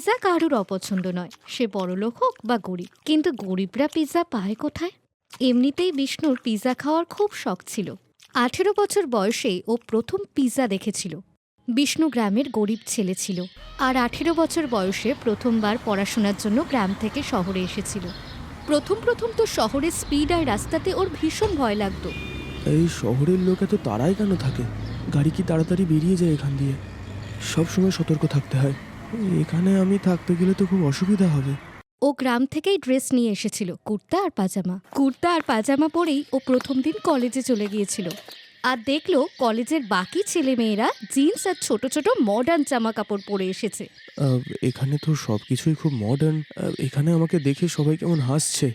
Pizza কারুর অপছন্দ নয়, সে বড়লোক হোক বা গরিব। কিন্তু গরিবরা পিৎজা পায় কোথায়? এমনিতেই বিষ্ণুর পিৎজা খাওয়ার খুব শখ ছিল। 18 বছর বয়সে ও প্রথম পিৎজা দেখেছিল। বিষ্ণু গ্রামের গরিব ছেলে ছিল, আর 18 বছর বয়সে প্রথমবার পড়াশোনার জন্য গ্রাম থেকে শহরে এসেছিল। প্রথম প্রথম তো শহরের স্পিড আর রাস্তাতে ওর ভীষণ ভয় লাগতো। এই শহরের লোক এত তাড়াই কেন থাকে? গাড়ি কি তাড়াতাড়ি বেরিয়ে যায় এখান দিয়ে? সব সময় সতর্ক থাকতে হয়। এখানে আমি থাকতে গেলে তো খুব অসুবিধা হবে। ও গ্রাম থেকেই ড্রেস নিয়ে এসেছিল, কুর্তা আর পাজামা পরেই ও প্রথম দিন কলেজে চলে গিয়েছিল। আর দেখলো কলেজের বাকি ছেলে মেয়েরা জিন্স আর ছোট ছোট মডার্ন জামা কাপড় পরে এসেছে। এখানে তো সব কিছুই খুব মডার্ন। এখানে আমাকে দেখে সবাই কেমন হাসছে।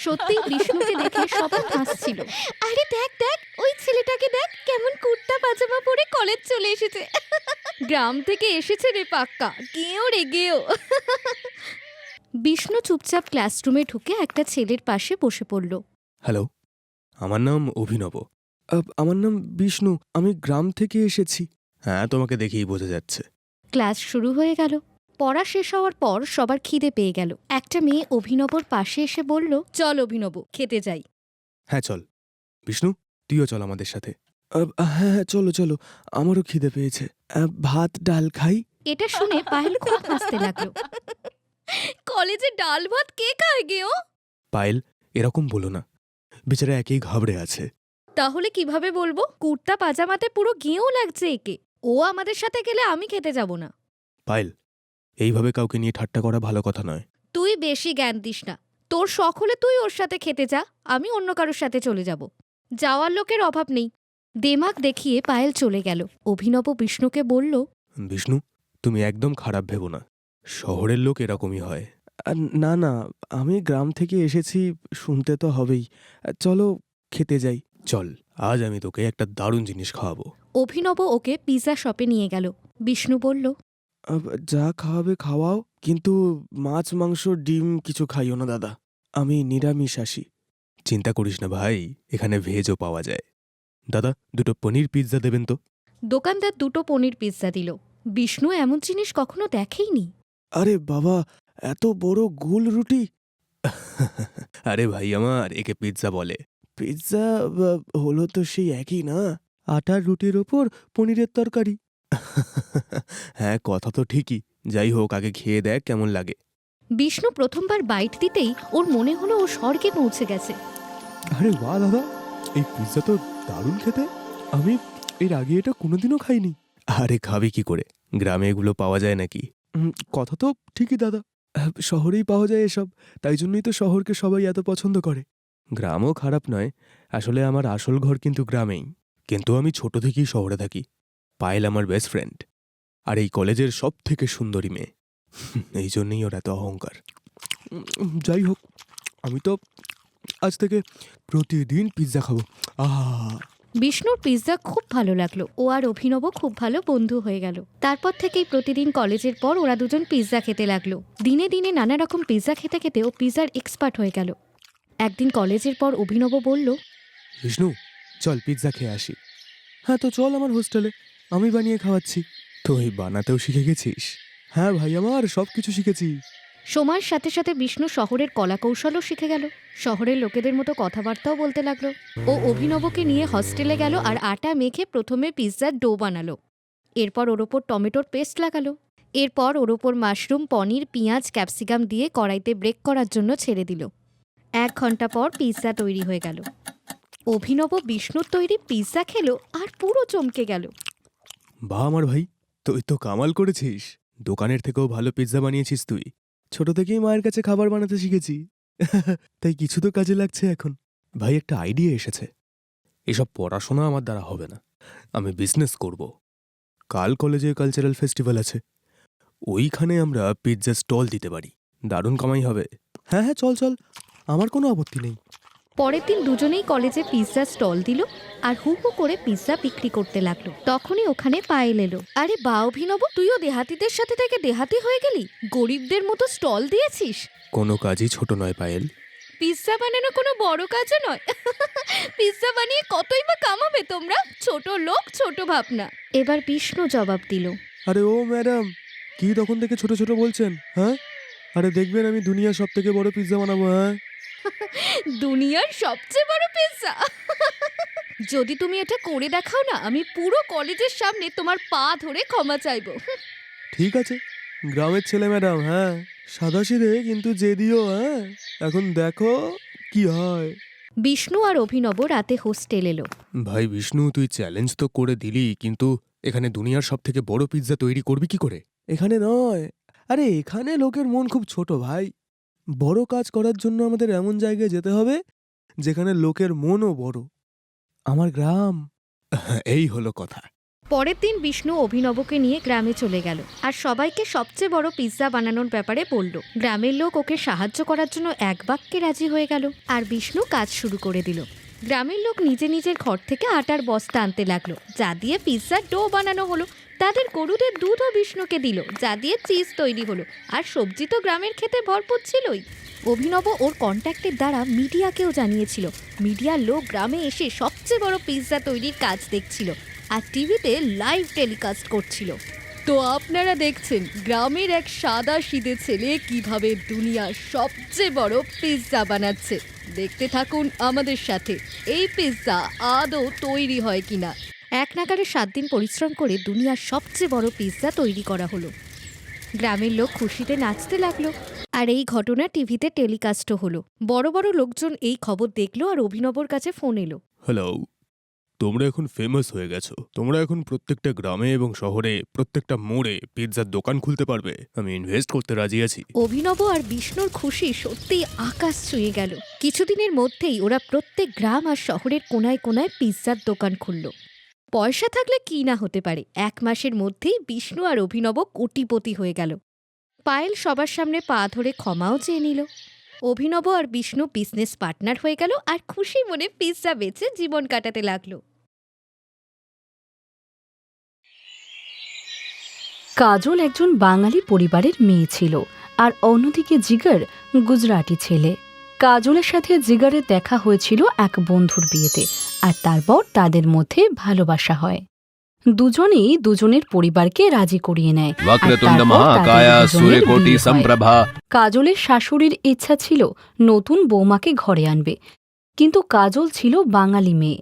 সত্যি বিষ্ণুকে দেখে সবাই হাসছিল। আরে দেখ দেখ, ওই ছেলেটাকে দেখ কেমন কুর্তা পাজামা পরে কলেজ চলে এসেছে। গ্রাম থেকে এসেছে রে পাক্কা, গেও রে গেও। বিষ্ণু চুপচাপ ক্লাসরুমে ঢুকে একটা ছেলের পাশে বসে পড়ল। হ্যালো, আমার নাম অভিনব। আমার নাম বিষ্ণু, আমি গ্রাম থেকে এসেছি। হ্যাঁ, তোমাকে দেখেই বোঝা যাচ্ছে। ক্লাস শুরু হয়ে গেল। পড়া শেষ হওয়ার পর সবার খিদে পেয়ে গেল। একটা মেয়ে অভিনবর পাশে এসে বলল, চল অভিনব, খেতে যাই। হ্যাঁ চল। বিষ্ণু, তুইও চল আমাদের সাথে। হ্যাঁ হ্যাঁ, চলো চলো, আমারও খিদে পেয়েছে। ভাত ডাল খাই। এটা শুনে পায়েল খুব হাসতে লাগলো। কলেজে ডাল ভাত কে খায় গেও? পায়েল, এরকম বলো না, বেচারা একেই ঘাবড়ে আছে। তাহলে কিভাবে বলবো? কুর্তা পাজামাতে পুরো গেঁও লাগছে একে। ও আমাদের সাথে গেলে আমি খেতে যাব না। পায়েল, এইভাবে কাউকে নিয়ে ঠাট্টা করা ভালো কথা নয়। তুই বেশি জ্ঞান দিস না। তোর শখ হলে তুই ওর সাথে খেতে যা, আমি অন্য কারোর সাথে চলে যাব। যাওয়ার লোকের অভাব নেই। দেমাগ দেখিয়ে পায়েল চলে গেল। অভিনব বিষ্ণুকে বলল, বিষ্ণু, তুমি একদম খারাপ ভেবো না, শহরের লোক এরকমই হয়। না না, আমি গ্রাম থেকে এসেছি, শুনতে তো হবেই। চলো খেতে যাই। চল, আজ আমি তোকে একটা দারুণ জিনিস খাওয়াবো। অভিনব ওকে পিৎজা শপে নিয়ে গেল। বিষ্ণু বলল, যা খাওয়াবে খাওয়াও, কিন্তু মাছ মাংস ডিম কিছু খাইও না দাদা, আমি নিরামিষাশী। চিন্তা করিস না ভাই, এখানে ভেজও পাওয়া যায়। দাদা, দুটো পনির পিৎজা দেবেন তো। দোকানদার দুটো পনির পিৎজা দিল। বিষ্ণু এমন জিনিস কখনো দেখেইনি। আরে বাবা, এত বড় গোল রুটি! আরে ভাই আমার, একে পিৎজা বলে। পিৎজা হলো তো সেই একই না, আটার রুটির ওপর পনিরের তরকারি। হ্যাঁ, কথা তো ঠিকই। যাই হোক, আগে খেয়ে দেখ কেমন লাগে। বিষ্ণু প্রথমবার বাইট দিতেই ওর মনে হলো ও স্বর্গে পৌঁছে গেছে। আরে বাহ দাদা, এই পিৎজা তো দারুণ খেতে। আমি এর আগে এটা কোনোদিনও খাইনি। আরে খাবি কি করে, গ্রামে এগুলো পাওয়া যায় নাকি? কথা তো ঠিকই দাদা, শহরেই পাওয়া যায় এসব, তাই জন্যই তো শহরকে সবাই এত পছন্দ করে। গ্রামও খারাপ নয়, আসলে আমার আসল ঘর কিন্তু গ্রামেই, কিন্তু আমি ছোট থেকেই শহরে থাকি। পায়েল আমার বেস্ট ফ্রেন্ড, আর এই কলেজের সব থেকে সুন্দরী মেয়ে। এই জন্যই ওর এত অহংকার। যাই হোক, আমি তো আজ থেকে প্রতিদিন পিৎজা খাবো। আহা! বিষ্ণুর পিৎজা খুব ভালো লাগলো। ও আর অভিনব খুব ভালো বন্ধু হয়ে গেল। তারপর থেকেই প্রতিদিন কলেজের পর ওরা দুজন পিৎজা খেতে লাগলো। দিনে দিনে নানা রকম পিৎজা খেতে খেতে ও পিৎজার এক্সপার্ট হয়ে গেল। একদিন কলেজের পর অভিনব বলল, বিষ্ণু, চল পিৎজা খেয়ে আসি। হ্যাঁ তো চল আমার হোস্টেলে, আমি বানিয়ে খাওয়াচ্ছি। তুই বানাতেও শিখে গেছিস? হ্যাঁ ভাই আমার, সব কিছু শিখেছি। সময়ের সাথে সাথে বিষ্ণু শহরের কলাকৌশলও শিখে গেল। শহরের লোকেদের মতো কথাবার্তাও বলতে লাগলো। ও অভিনবকে নিয়ে হস্টেলে গেল আর আটা মেখে প্রথমে পিৎজার ডো বানালো। এরপর ওর ওপর টমেটোর পেস্ট লাগালো। এরপর ওর ওপর মাশরুম, পনির, পেঁয়াজ, ক্যাপসিকাম দিয়ে কড়াইতে ব্রেক করার জন্য ছেড়ে দিল। 1 ঘন্টা পর পিৎজা তৈরি হয়ে গেল। অভিনব বিষ্ণুর তৈরি পিৎজা খেলো আর পুরো চমকে গেল। বাহ আমার ভাই, তুই তো কামাল করেছিস। দোকানের থেকেও ভালো পিৎজা বানিয়েছিস তুই। ছোট থেকেই মায়ের কাছে খাবার বানাতে শিখেছি। তাই কিছু তো কাজে লাগছে এখন। ভাই, একটা আইডিয়া এসেছে। এসব পড়াশোনা আমার দ্বারা হবে না, আমি বিজনেস করব। কাল কলেজে কালচারাল ফেস্টিভ্যাল আছে, ওইখানে আমরা পিৎজা স্টল দিতে পারি, দারুণ কামাই হবে। হ্যাঁ হ্যাঁ, চল চল, আমার কোনো আপত্তি নেই। পরের দিন দুজনেই কলেজে পিৎজা স্টল দিল আর হু হু করে পিৎজা বিক্রি করতে লাগলো। তখনই ওখানে পায়েল এলো। আরে বা অভিনব, তুইও দেহাতিদের সাথে থেকে দেহাতি হয়ে গেলি, গরিবদের মতো স্টল দিয়েছিস। কোনো কাজই ছোট নয় পায়েল। পিৎজা বানানো কোনো বড় কাজও নয়। পিৎজা বানিয়ে কতই বা কামাবে তোমরা, ছোট লোক ছোট ভাবনা। এবার বিষ্ণু জবাব দিল, আরে ও ম্যাডাম, কি তখন থেকে ছোট ছোট বলছেন? হ্যাঁ, আরে দেখবেন আমি দুনিয়ার সব থেকে বড় পিৎজা বানাবো। হ্যাঁ, দুনিয়ার সবচেয়ে বড় পিৎজা। যদি তুমি এটা করে দেখাও না, আমি পুরো কলেজের সামনে তোমার পা ধরে ক্ষমা চাইবো। ঠিক আছে, গ্রামের ছেলে ম্যাডাম। হ্যাঁ, সাদাসিধে কিন্তু জেদিও। হ্যাঁ, এখন দেখো কি হয়। বিষ্ণু আর অভিনব রাতে হোস্টেল এলো। ভাই বিষ্ণু, তুই চ্যালেঞ্জ তো করে দিলি, কিন্তু এখানে দুনিয়ার সব থেকে বড় পিৎজা তৈরি করবি কি করে? এখানে নয়, আরে এখানে লোকের মন খুব ছোট ভাই। বড় কাজ করার জন্য আমাদের এমন জায়গায় যেতে হবে যেখানে লোকের মনও বড়। আমার গ্রাম। এই হলো কথা। পরের দিন বিষ্ণু অভিনবকে নিয়ে গ্রামে চলে গেল আর সবাইকে সবচেয়ে বড় পিৎজা বানানোর ব্যাপারে বলল। গ্রামের লোক ওকে সাহায্য করার জন্য এক বাক্যে রাজি হয়ে গেল আর বিষ্ণু কাজ শুরু করে দিল। গ্রামের লোক নিজের ঘর থেকে আটার বস্তা আনতে লাগলো, যা দিয়ে পিৎজার ডো বানানো হলো। তাদের গরুদের দুধও বিষ্ণুকে দিল, যা দিয়ে চিজ তৈরি হলো। আর সবজি তো গ্রামের খেতে ভরপুর ছিলই। অভিনব ওর কন্ট্যাক্টের দ্বারা মিডিয়াকেও জানিয়েছিল। মিডিয়ার লোক গ্রামে এসে সবচেয়ে বড় পিৎজা তৈরির কাজ দেখছিল আর টিভিতে লাইভ টেলিকাস্ট করছিল। তো আপনারা দেখছেন গ্রামের এক সাদা সিধে ছেলে কিভাবে দুনিয়ার সবচেয়ে বড় পিৎজা বানাচ্ছে। দেখতে থাকুন আমাদের সাথে এই পিৎজা আদৌ তৈরি হয় কিনা। এক নাগারে 7 দিন পরিশ্রম করে দুনিয়ার সবচেয়ে বড় পিৎজা তৈরি করা হলো। গ্রামের লোক খুশিতে নাচতে লাগলো আর এই ঘটনা টিভিতে টেলিকাস্টও হলো। বড় বড় লোকজন এই খবর দেখলো আর অভিনবর কাছে ফোন এলো। হ্যালো, তোমরা এখন ফেমাস হয়ে গেছো। তোমরা এখন প্রত্যেকটা গ্রামে এবং শহরে প্রত্যেকটা মোড়ে পিৎজার দোকান খুলতে পারবে। আমি ইনভেস্ট করতে রাজি আছি। অভিনব আর বিষ্ণুর খুশি সত্যিই আকাশ ছুঁয়ে গেল। কিছুদিনের মধ্যেই ওরা প্রত্যেক গ্রাম আর শহরের কোনায় কোনায় পিৎজার দোকান খুলল। পয়সা থাকলে কি না হতে পারে। 1 মাসের মধ্যেই বিষ্ণু আর অভিনব কোটিপতি হয়ে গেল। পায়েল সবার সামনে পা ধরে ক্ষমাও চেয়ে নিল। অভিনব আর বিষ্ণু বিজনেস পার্টনার হয়ে গেল আর খুশি মনে পিৎজা বেচে জীবন কাটাতে লাগলো। কাজল একজন বাঙালি পরিবারের মেয়ে ছিল আর অন্যদিকে জিগার গুজরাটি ছেলে। কাজলের সাথে জিগারের দেখা হয়েছিল এক বন্ধুর বিয়েতে আর তারপর তাদের মধ্যে ভালোবাসা হয়। দুজনেই দুজনের পরিবারকে রাজি করিয়ে নেয়। আর वक्रतुंड তারপর महाकाया তাদের দুজনের सूर्यकोटि বিয়ে হয়। संप्रभा। কাজলের শাশুড়ির ইচ্ছা ছিল নতুন বৌমাকে ঘরে আনবে, কিন্তু কাজল ছিল বাঙালি মেয়ে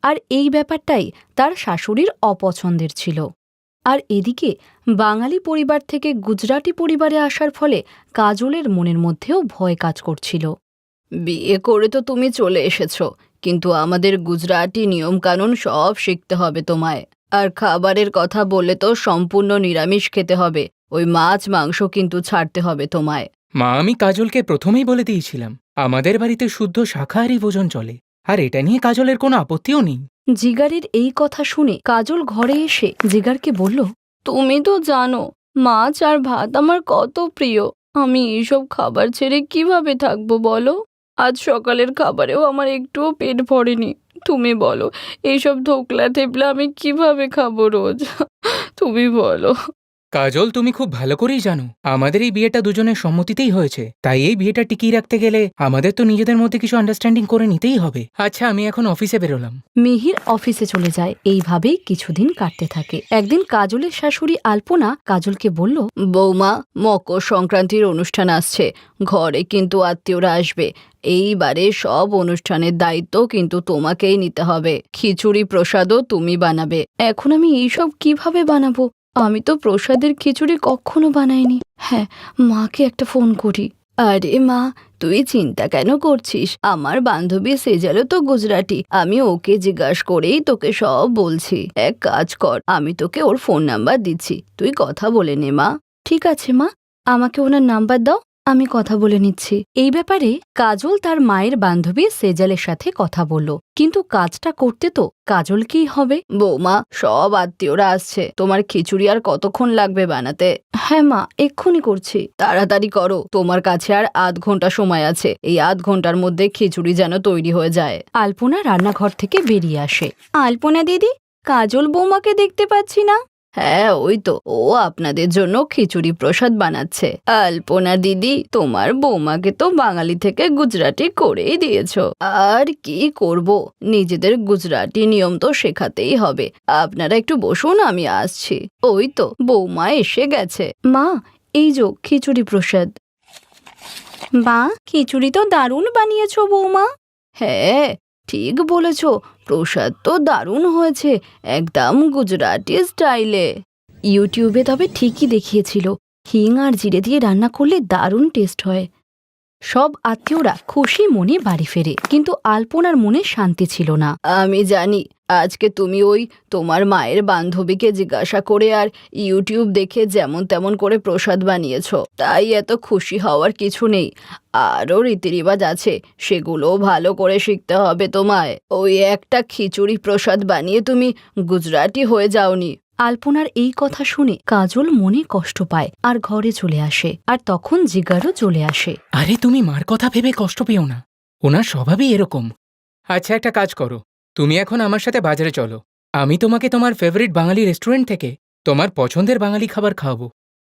আর এই ব্যাপারটাই তার শাশুড়ির অপছন্দের ছিল। আর এদিকে বাঙালি পরিবার থেকে গুজরাটি পরিবারে আসার ফলে কাজলের মনের মধ্যেও ভয় কাজ করছিল। বিয়ে করে তো তুমি চলে এসেছো, কিন্তু আমাদের গুজরাটি নিয়মকানুন সব শিখতে হবে তোমায়। আর খাবারের কথা বললে তো সম্পূর্ণ নিরামিষ খেতে হবে, ওই মাছ মাংস কিন্তু ছাড়তে হবে তোমায়। মা, আমি কাজলকে প্রথমেই বলে দিয়েছিলাম আমাদের বাড়িতে শুদ্ধ শাকাহারী ভোজন চলে, আর এটা নিয়ে কাজলের কোনো আপত্তিও নেই। জিগারের এই কথা শুনে কাজল ঘরে এসে জিগারকে বলল, তুমি তো জানো মাছ আর ভাত আমার কত প্রিয়। আমি এইসব খাবার ছেড়ে কিভাবে থাকবো বলো? আজ সকালের খাবারেও আমার একটুও পেট ভরেনি। তুমি বলো এইসব ধোকলা থেপলা আমি কিভাবে খাবো রোজ? তুমি বলো। কাজল, তুমি খুব ভালো করেই জানো আমাদের এই বিয়েটা দুজনের সম্মতিতেই হয়েছে, তাই এই বিয়েটা টিকিয়ে রাখতে গেলে আমাদের তো নিজেদের মধ্যে কিছু আন্ডারস্ট্যান্ডিং করে নিতেই হবে। আচ্ছা, আমি এখন অফিসে বেরোলাম। মিহির অফিসে চলে যায়। এইভাবেই কিছুদিন কাটতে থাকে। একদিন কাজলের শাশুড়ি আলপনা কাজলকে বলল, বৌমা, মকর সংক্রান্তির অনুষ্ঠান আসছে, ঘরে কিন্তু আত্মীয়রা আসবে। এইবারে সব অনুষ্ঠানের দায়িত্ব কিন্তু তোমাকেই নিতে হবে। খিচুড়ি প্রসাদও তুমি বানাবে। এখন আমি এইসব কিভাবে বানাবো? আমি তো প্রসাদের খিচুড়ি কখনো বানাইনি। হ্যাঁ, মাকে একটা ফোন করি। আরে মা, তুই চিন্তা কেন করছিস? আমার বান্ধবী সেজালও তো গুজরাটি, আমি ওকে জিজ্ঞাসা করেই তোকে সব বলছি। এক কাজ কর, আমি তোকে ওর ফোন নাম্বার দিচ্ছি, তুই কথা বলে নে মা। ঠিক আছে মা, আমাকে ওনার নাম্বার দাও, আমি কথা বলে নিচ্ছি। এই ব্যাপারে কাজল তার মায়ের বান্ধবী সেজালের সাথে কথা বলল, কিন্তু কাজটা করতে তো কাজলকেই হবে। বৌমা, সব আত্মীয়রা আসছে, তোমার খিচুড়ি আর কতক্ষণ লাগবে বানাতে? হ্যাঁ মা, এক্ষুনি করছি। তাড়াতাড়ি করো, তোমার কাছে আর আধ ঘন্টা সময় আছে। এই আধ ঘন্টার মধ্যে খিচুড়ি যেন তৈরি হয়ে যায়। আলপনা রান্নাঘর থেকে বেরিয়ে আসে। আলপনা দিদি, কাজল বৌমাকে দেখতে পাচ্ছি না। হ্যাঁ ওই তো, ও আপনাদের জন্য খিচুড়ি প্রসাদ বানাচ্ছে। আলপনা দিদি, তোমার বৌমাকে তো বাঙালি থেকে গুজরাটি করেই দিয়েছো। আর কি করব, নিজেদের গুজরাটি নিয়ম তো শেখাতেই হবে। আপনারা একটু বসুন, আমি আসছি। ওই তো বৌমা এসে গেছে। মা, এই যো খিচুড়ি প্রসাদ। মা, খিচুড়ি তো দারুণ বানিয়েছো বৌমা। হ্যাঁ ঠিক বলেছ, প্রসাদ তো দারুণ হয়েছে, একদম গুজরাটি স্টাইলে। ইউটিউবে তবে ঠিকই দেখিয়েছিল, হিং আর জিরে দিয়ে রান্না করলে দারুণ টেস্ট হয়। সব আত্মীয়রা খুশি মনে বাড়ি ফেরে, কিন্তু আলপনার মনে শান্তি ছিল না। আমি জানি আজকে তুমি ওই তোমার মায়ের বান্ধবীকে জিজ্ঞাসা করে আর ইউটিউব দেখে যেমন তেমন করে প্রসাদ বানিয়েছ, তাই এত খুশি হওয়ার কিছু নেই। আরও রীতিরিবাজ আছে, সেগুলোও ভালো করে শিখতে হবে তোমায়। ওই একটা খিচুড়ি প্রসাদ বানিয়ে তুমি গুজরাটি হয়ে যাওনি। আলপনার এই কথা শুনে কাজল মনে কষ্ট পায় আর ঘরে চলে আসে, আর তখন জিগারও চলে আসে। আরে তুমি মার কথা ভেবে কষ্ট পেও না, ওনার স্বভাবই এরকম। আচ্ছা একটা কাজ করো, তুমি এখন আমার সাথে বাজারে চলো, আমি তোমাকে তোমার ফেভারিট বাঙালি রেস্টুরেন্ট থেকে তোমার পছন্দের বাঙালি খাবার খাওয়াবো।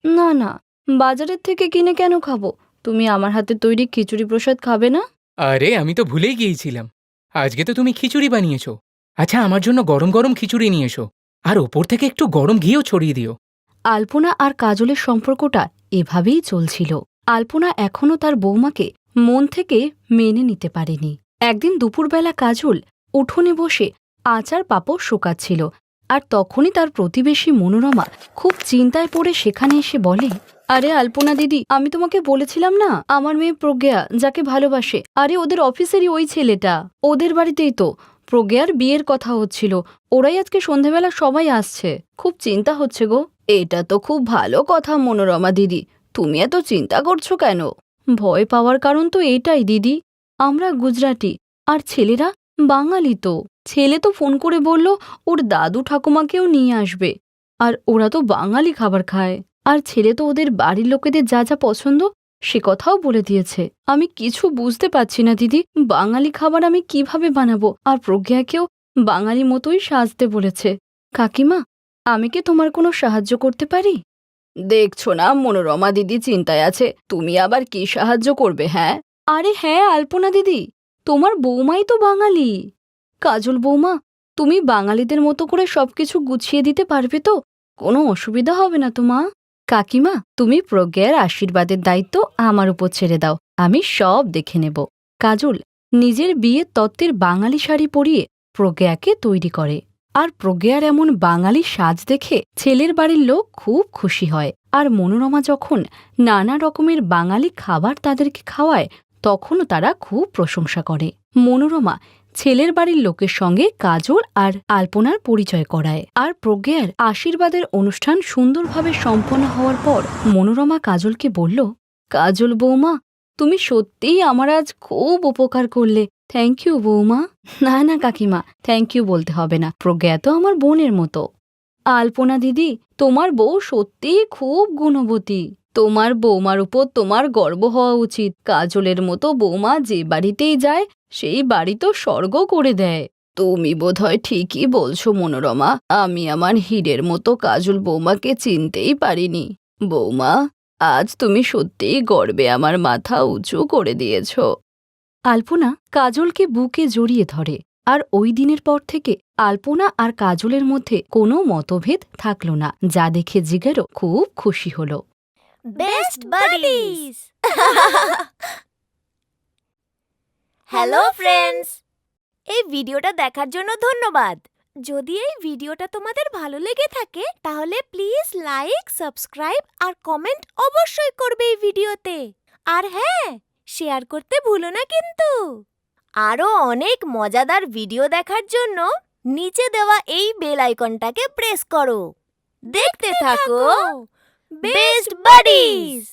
না না, বাজারের থেকে কিনে কেন খাবো? তুমি আমার হাতে তৈরি খিচুড়ি প্রসাদ খাবে না? আরে আমি তো ভুলেই গিয়েছিলাম, আজকে তো তুমি খিচুড়ি বানিয়েছো। আচ্ছা আমার জন্য গরম গরম খিচুড়ি নিয়ে এসো, আর ওপর থেকে একটু গরম ঘিও ছড়িয়ে দিও। আলপনা আর কাজলের সম্পর্কটা এভাবেই চলছিল। আলপনা এখনও তার বৌমাকে মন থেকে মেনে নিতে পারেনি। একদিন দুপুরবেলা কাজল উঠোনে বসে আচার পাঁপড় শুকাচ্ছিল, আর তখনই তার প্রতিবেশী মনোরমা খুব চিন্তায় পড়ে সেখানে এসে বলে, আরে আলপনা দিদি, আমি তোমাকে বলেছিলাম না আমার মেয়ে প্রজ্ঞা যাকে ভালোবাসে, আরে ওদের অফিসেরই ওই ছেলেটা, ওদের বাড়িতেই তো প্রজ্ঞার বিয়ের কথা হচ্ছিল। ওরাই আজকে সন্ধেবেলা সবাই আসছে, খুব চিন্তা হচ্ছে গো। এটা তো খুব ভালো কথা মনোরমা দিদি, তুমি এত চিন্তা করছো কেন? ভয় পাওয়ার কারণ তো এটাই দিদি, আমরা গুজরাটি আর ছেলেরা বাঙালি। তো ছেলে তো ফোন করে বলল ওর দাদু ঠাকুমাকেও নিয়ে আসবে, আর ওরা তো বাঙালি খাবার খায়। আর ছেলে তো ওদের বাড়ির লোকেদের যা যা পছন্দ সে কথাও বলে দিয়েছে। আমি কিছু বুঝতে পারছি না দিদি, বাঙালি খাবার আমি কিভাবে বানাবো? আর প্রজ্ঞাকেও বাঙালি মতোই সাজতে বলেছে। কাকিমা, আমি কি তোমার কোনো সাহায্য করতে পারি? দেখছো না মনোরমা দিদি চিন্তায় আছে, তুমি আবার কি সাহায্য করবে? হ্যাঁ আরে হ্যাঁ আলপনা দিদি, তোমার বৌমাই তো বাঙালি। কাজল বৌমা, তুমি বাঙালিদের মতো করে সবকিছু গুছিয়ে দিতে পারবে তো? কোনো অসুবিধা হবে না তো মা? কাকিমা, তুমি প্রজ্ঞার আশীর্বাদের দায়িত্ব আমার উপর ছেড়ে দাও, আমি সব দেখে নেব। কাজল নিজের বিয়ের তত্ত্বের বাঙালি শাড়ি পরিয়ে প্রজ্ঞাকে তৈরি করে, আর প্রজ্ঞার এমন বাঙালি সাজ দেখে ছেলের বাড়ির লোক খুব খুশি হয়। আর মনোরমা যখন নানা রকমের বাঙালি খাবার তাদেরকে খাওয়ায়, তখনও তারা খুব প্রশংসা করে। মনোরমা ছেলের বাড়ির লোকের সঙ্গে কাজল আর আলপনার পরিচয় করায়, আর প্রজ্ঞার আশীর্বাদের অনুষ্ঠান সুন্দরভাবে সম্পন্ন হওয়ার পর মনোরমা কাজলকে বলল, কাজল বৌমা, তুমি সত্যিই আমার আজ খুব উপকার করলে। থ্যাংক ইউ বৌমা। না না কাকিমা, থ্যাংক ইউ বলতে হবে না, প্রজ্ঞা তো আমার বোনের মতো। আলপনা দিদি, তোমার বউ সত্যিই খুব গুণবতী। তোমার বৌমার উপর তোমার গর্ব হওয়া উচিত। কাজলের মতো বৌমা যে বাড়িতেই যায় সেই বাড়ি তো স্বর্গ করে দেয়। তুমি বোধহয় ঠিকই বলছো মনোরমা, আমি আমার হীরের মতো কাজল বৌমাকে চিনতেই পারিনি। বৌমা, আজ তুমি সত্যিই গর্বে আমার মাথা উঁচু করে দিয়েছ। আলপনা কাজলকে বুকে জড়িয়ে ধরে, আর ওই দিনের পর থেকে আলপনা আর কাজলের মধ্যে কোনো মতভেদ থাকল না, যা দেখে জিগেরও খুব খুশি হল। Best buddies. হ্যালো ফ্রেন্ডস, এই ভিডিওটা দেখার জন্য ধন্যবাদ। যদি এই ভিডিওটা তোমাদের ভালো লেগে থাকে তাহলে প্লিজ লাইক, সাবস্ক্রাইব আর কমেন্ট অবশ্যই করবে এই ভিডিওতে। আর হ্যাঁ, শেয়ার করতে ভুলো না কিন্তু। আরো অনেক মজাদার ভিডিও দেখার জন্য নিচে দেওয়া এই বেল আইকনটাকে প্রেস করো। দেখতে থাকো বেস্ট বাডিজ।